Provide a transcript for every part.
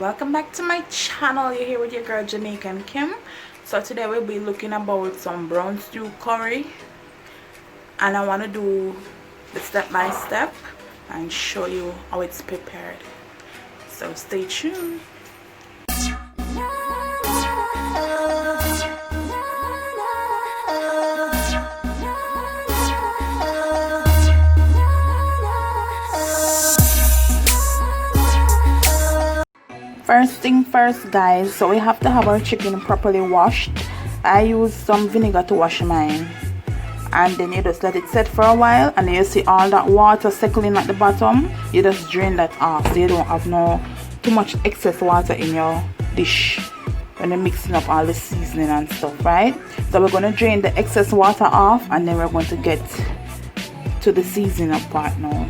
Welcome back to my channel. You're here with your girl Jamaican Kim. So today we'll be looking about some brown stew curry, and I want to do the step by step and show you how it's prepared. So stay tuned. First thing first, guys, so we have to have our chicken properly washed. I use some vinegar to wash mine, and then you just let it set for a while, and then you see all that water circling at the bottom. You just drain that off so you don't have too much excess water in your dish when you're mixing up all the seasoning and stuff, right? So we're going to drain the excess water off, and then we're going to get to the seasoning part now.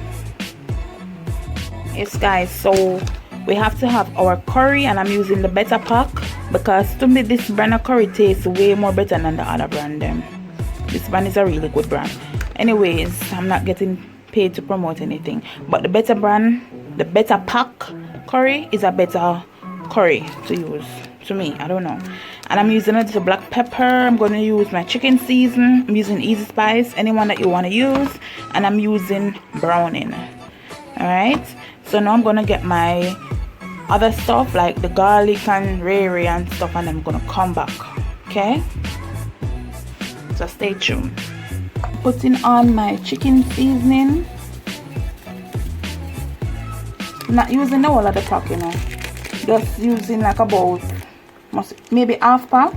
Yes, guys, so we have to have our curry, and I'm using the better pack because to me this brand of curry tastes way more better than the other brand them. This brand is a really good brand. Anyways, I'm not getting paid to promote anything, but the better brand, the better pack curry is a better curry to use to me. I don't know. And I'm using a little black pepper. I'm going to use my chicken season. I'm using Easy Spice, anyone that you want to use, and I'm using browning. Alright, so now I'm gonna get my other stuff like the garlic and rare and stuff, and I'm gonna come back. Okay, so stay tuned. Putting on my chicken seasoning. Not using the whole of the pack, you know, just using like about maybe half pack.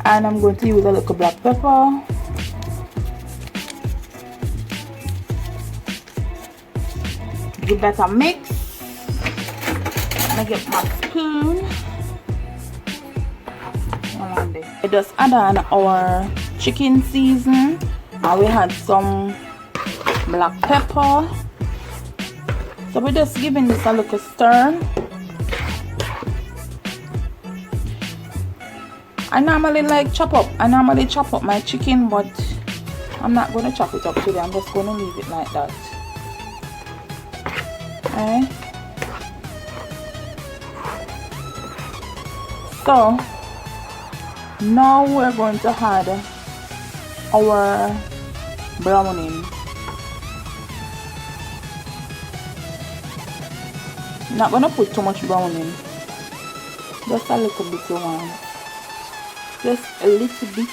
And I'm going to use a little black pepper. Give that a mix. I get my spoon. I just add on our chicken season, and we had some black pepper. So we're just giving this a little stir. I normally chop up my chicken, but I'm not going to chop it up today. I'm just going to leave it like that. Okay. So now we're going to add our browning. Not gonna put too much browning, just a little bit you want, just a little bit.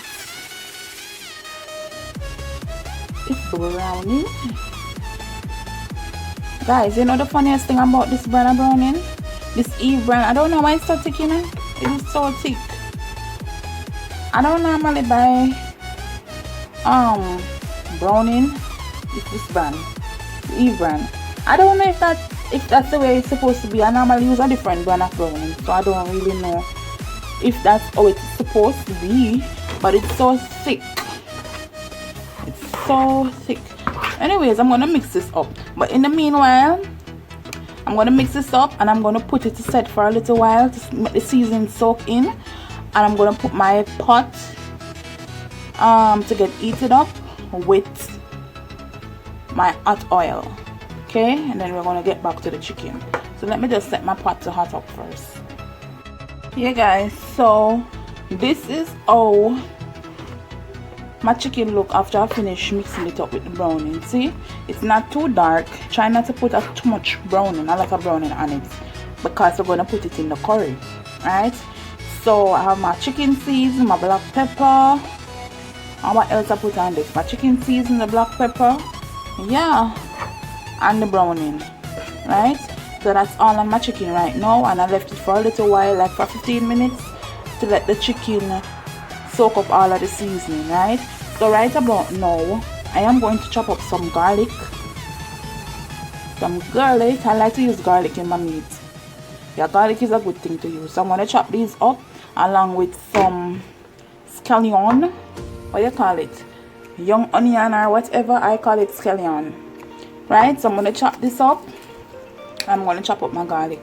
It's browning. Guys, you know the funniest thing about this brand of browning? This Eve brand, I don't know why it's so thick, you know? It is so thick. I don't normally buy browning. It's this brand, the Eve brand. I don't know if that's the way it's supposed to be. I normally use a different brand of browning, so I don't really know if that's how it's supposed to be. But it's so thick. It's so thick. Anyways, I'm gonna mix this up, but in the meanwhile I'm gonna mix this up, and I'm gonna put it to set for a little while to make the seasoning soak in, and I'm gonna put my pot to get heated up with my hot oil. Okay, and then we're gonna get back to the chicken. So let me just set my pot to hot up first. Yeah, guys, so this is how my chicken look after I finish mixing it up with the browning. See, it's not too dark. Try not to put too much browning, a lot of browning on it, because we're going to put it in the curry. Right, so I have my chicken season, my black pepper, and what else I put on this? My chicken season, the black pepper, yeah, and the browning. Right, so that's all on my chicken right now, and I left it for a little while, like for 15 minutes, to let the chicken soak up all of the seasoning. Right, so right about now I am going to chop up some garlic. I like to use garlic in my meat. Yeah, garlic is a good thing to use. So I'm going to chop these up along with some scallion. What do you call it? Young onion or whatever. I call it scallion. Right, so I'm going to chop this up. I'm going to chop up my garlic.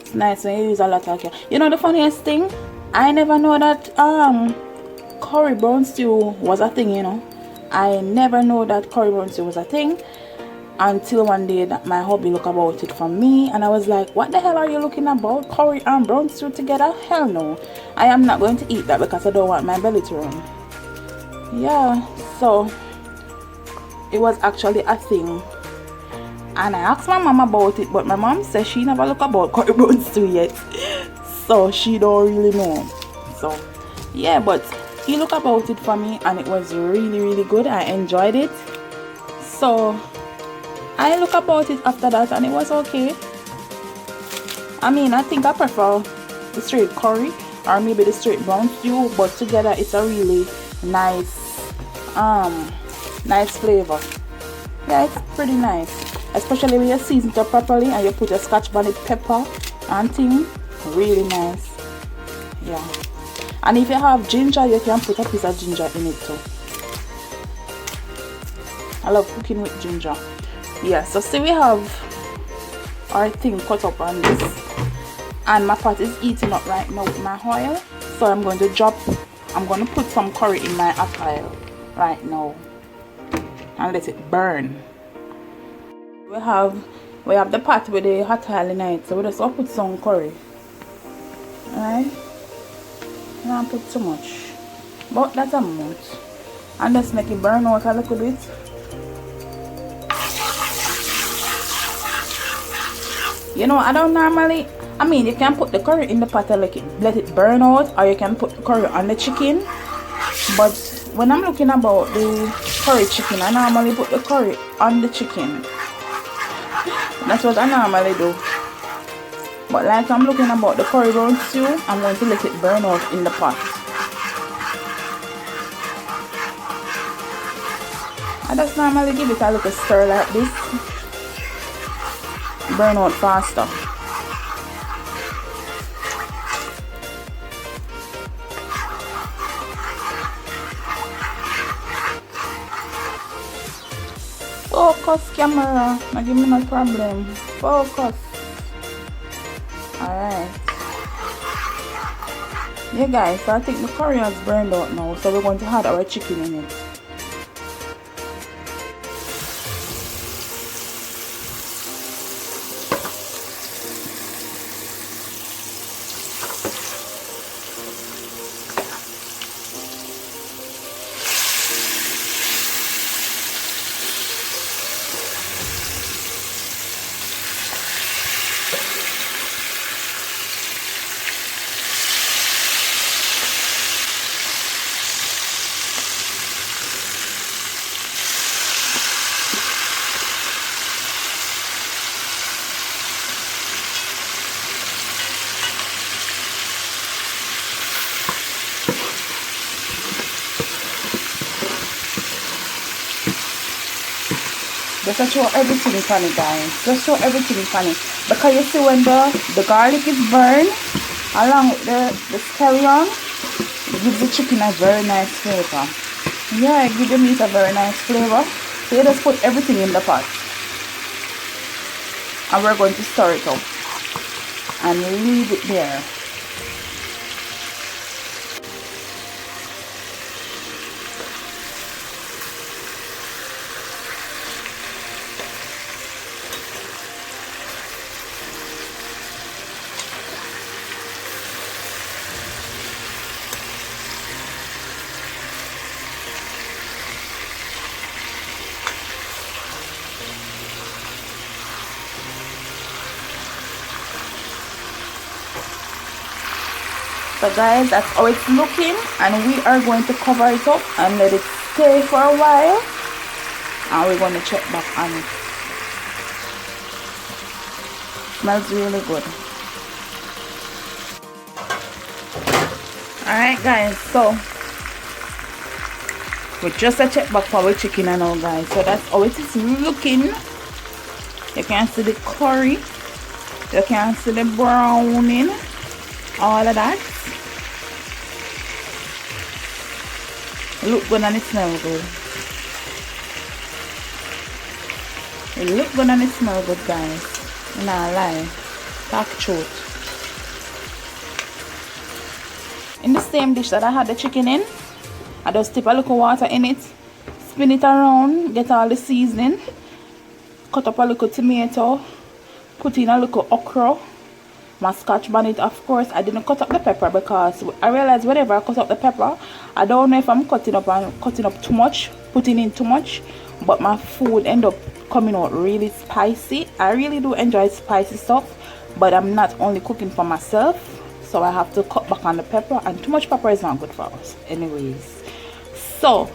It's nice when you use a lot of it. You know the funniest thing? I never know that curry brown stew was a thing, you know. I never know that curry brown stew was a thing until one day that my hubby looked about it from me, and I was like, what the hell are you looking about? Curry and brown stew together? Hell no. I am not going to eat that because I don't want my belly to run. Yeah, so it was actually a thing. And I asked my mom about it, but my mom says she never looked about curry brown stew yet. So she don't really know. So yeah, but he looked about it for me and it was really good. I enjoyed it. So I look about it after that and it was okay. I mean, I think I prefer the straight curry or maybe the straight brown stew, but together it's a really nice nice flavor. Yeah, it's pretty nice, especially when you season it up properly and you put your scotch bonnet pepper and thing. Really nice. Yeah, and if you have ginger, you can put a piece of ginger in it too. I love cooking with ginger. Yeah, so see, we have our thing cut up on this, and my pot is eating up right now with my oil. So I'm going to put some curry in my hot oil right now and let it burn. We have the pot with the hot oil in it, so we just gonna put some curry. Alright, don't put too much, but that's amount, and just make it burn out a little bit. You know, I don't normally, I mean, you can put the curry in the pot and let it burn out, or you can put the curry on the chicken. But when I'm looking about the curry chicken, I normally put the curry on the chicken. That's what I normally do. But like I'm looking about the curry brown stew, I'm going to let it burn out in the pot. I just normally give it a little stir like this. Burn out faster. Focus, camera, not give me no problem. Focus. Alright. Yeah guys, so I think the curry has burned out now, so we're going to add our chicken in it. Just show everything on it, guys. Just show everything on it. Because you see when the garlic is burned along with the scallion, it gives the chicken a very nice flavor. Yeah, it gives the meat a very nice flavor. So you just put everything in the pot. And we're going to stir it up and leave it there. So guys, that's how it's looking, and we are going to cover it up and let it stay for a while, and we're going to check back on it. Smells really good. Alright guys, so we just a check back for our chicken and all guys. So that's how it is looking. You can see the curry, you can see the browning, all of that. Look good and it smells good. It look good and it smells good, guys. I'm not lying. Talk truth. In the same dish that I had the chicken in, I just dip a little water in it, spin it around, get all the seasoning, cut up a little tomato, put in a little okra, my scotch bonnet. Of course, I didn't cut up the pepper because I realized whenever I cut up the pepper, I don't know if I'm cutting up too much, putting in too much, but my food end up coming out really spicy. I really do enjoy spicy stuff, but I'm not only cooking for myself, so I have to cut back on the pepper, and too much pepper is not good for us anyways. So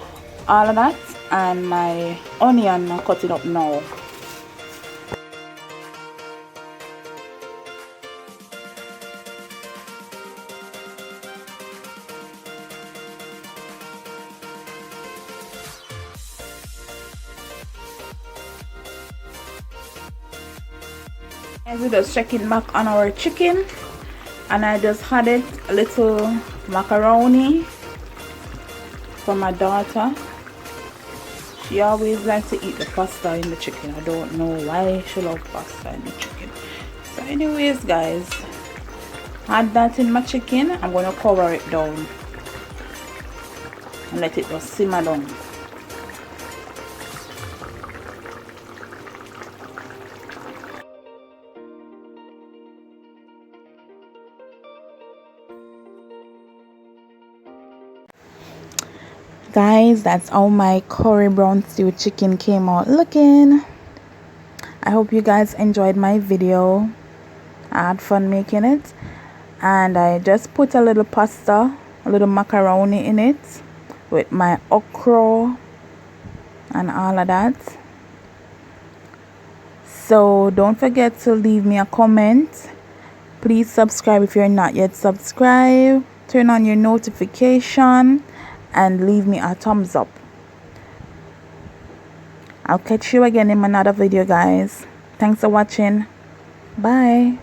all of that, and my onion I'm cutting up now. As we just checking back on our chicken, and I just added a little macaroni for my daughter. She always likes to eat the pasta in the chicken. I don't know why she loves pasta in the chicken. So anyways guys, add that in my chicken. I'm going to cover it down and let it just simmer down. Guys, that's how my curry brown stew chicken came out looking. I hope you guys enjoyed my video. I had fun making it, and I just put a little pasta, a little macaroni in it with my okra and all of that. So don't forget to leave me a comment. Please subscribe if you're not yet subscribed. Turn on your notification and leave me a thumbs up. I'll catch you again in another video guys. Thanks for watching. Bye.